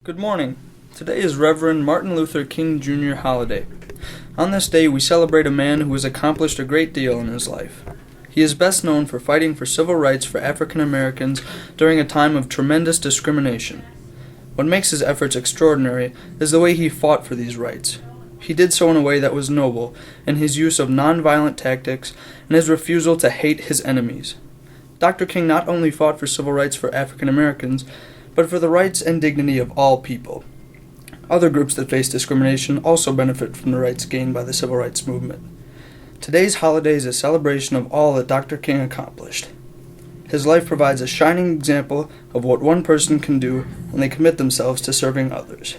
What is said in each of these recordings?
Good morning. Today is Reverend Martin Luther King Jr. holiday. On this day, we celebrate a man who has accomplished a great deal in his life. He is best known for fighting for civil rights for African Americans during a time of tremendous discrimination. What makes his efforts extraordinary is the way he fought for these rights. He did so in a way that was noble, in his use of nonviolent tactics and his refusal to hate his enemies. Dr. King not only fought for civil rights for African Americans, but for the rights and dignity of all people. Other groups that face discrimination also benefit from the rights gained by the civil rights movement. Today's holiday is a celebration of all that Dr. King accomplished. His life provides a shining example of what one person can do when they commit themselves to serving others.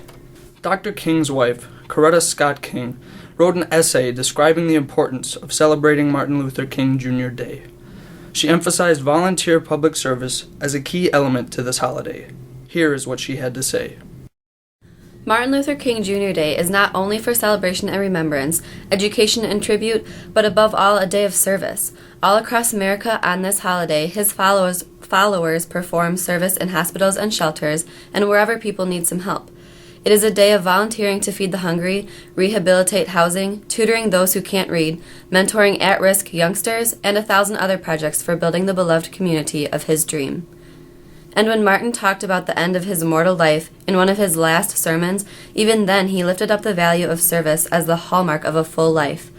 Dr. King's wife, Coretta Scott King, wrote an essay describing the importance of celebrating Martin Luther King Jr. Day. She emphasized volunteer public service as a key element to this holiday. Here is what she had to say. Martin Luther King Jr. Day is not only for celebration and remembrance, education and tribute, but above all a day of service. All across America on this holiday, his followers perform service in hospitals and shelters and wherever people need some help. It is a day of volunteering to feed the hungry, rehabilitate housing, tutoring those who can't read, mentoring at-risk youngsters, and 1,000 other projects for building the beloved community of his dream. And when Martin talked about the end of his mortal life in one of his last sermons, even then he lifted up the value of service as the hallmark of a full life.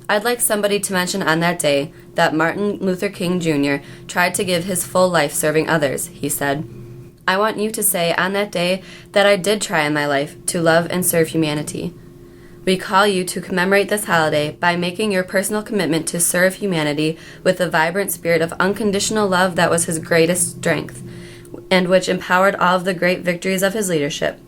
I'd like somebody to mention on that day that Martin Luther King Jr. tried to give his full life serving others, he said. I want you to say on that day that I did try in my life to love and serve humanity. We call you to commemorate this holiday by making your personal commitment to serve humanity with the vibrant spirit of unconditional love that was his greatest strength, and which empowered all of the great victories of his leadership.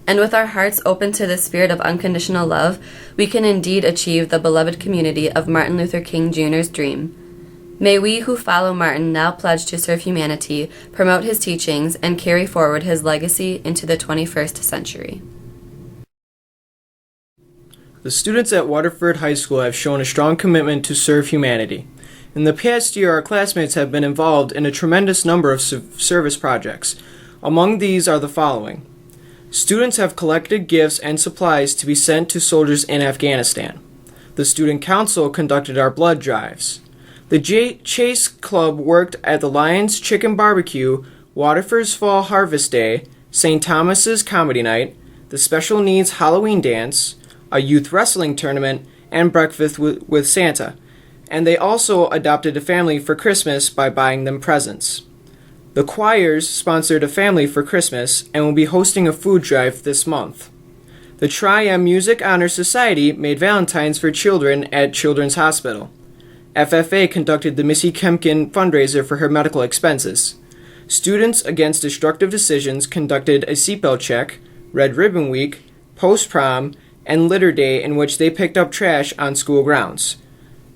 And with our hearts open to the spirit of unconditional love, we can indeed achieve the beloved community of Martin Luther King Jr.'s dream. May we who follow Martin now pledge to serve humanity, promote his teachings, and carry forward his legacy into the 21st century. The students at Waterford High School have shown a strong commitment to serve humanity. In the past year, our classmates have been involved in a tremendous number of service projects. Among these are the following. Students have collected gifts and supplies to be sent to soldiers in Afghanistan. The Student Council conducted our blood drives. The Chase Club worked at the Lions Chicken Barbecue, Waterford's Fall Harvest Day, St. Thomas's Comedy Night, the Special Needs Halloween Dance, a youth wrestling tournament, and breakfast with Santa. And they also adopted a family for Christmas by buying them presents. The choirs sponsored a family for Christmas and will be hosting a food drive this month. The Tri-M Music Honor Society made Valentines for children at Children's Hospital. FFA conducted the Missy Kempkin fundraiser for her medical expenses. Students Against Destructive Decisions conducted a seatbelt check, Red Ribbon Week, post-prom, and litter day in which they picked up trash on school grounds.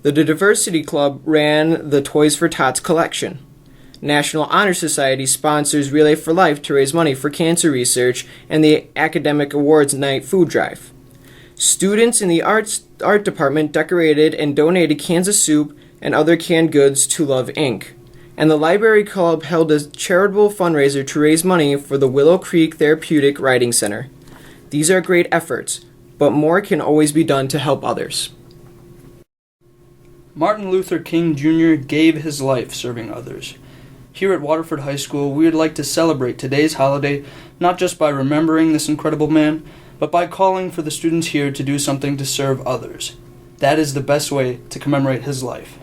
The Diversity Club ran the Toys for Tots collection. National Honor Society sponsors Relay for Life to raise money for cancer research and the Academic Awards Night food drive. Students in the art department decorated and donated cans of soup and other canned goods to Love Inc. And the Library Club held a charitable fundraiser to raise money for the Willow Creek Therapeutic Riding Center. These are great efforts, but more can always be done to help others. Martin Luther King Jr. gave his life serving others. Here at Waterford High School, we would like to celebrate today's holiday not just by remembering this incredible man, but by calling for the students here to do something to serve others. That is the best way to commemorate his life.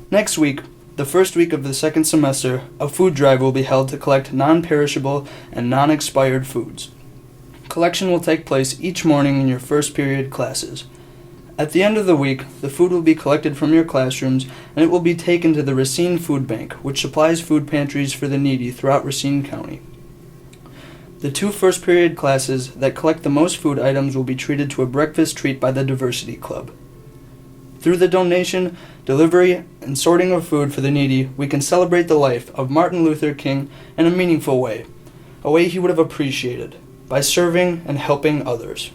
Next week, the first week of the second semester, a food drive will be held to collect non-perishable and non-expired foods. Collection will take place each morning in your first period classes. At the end of the week, the food will be collected from your classrooms and it will be taken to the Racine Food Bank, which supplies food pantries for the needy throughout Racine County. The two first period classes that collect the most food items will be treated to a breakfast treat by the Diversity Club. Through the donation, delivery, and sorting of food for the needy, we can celebrate the life of Martin Luther King in a meaningful way, a way he would have appreciated, by serving and helping others.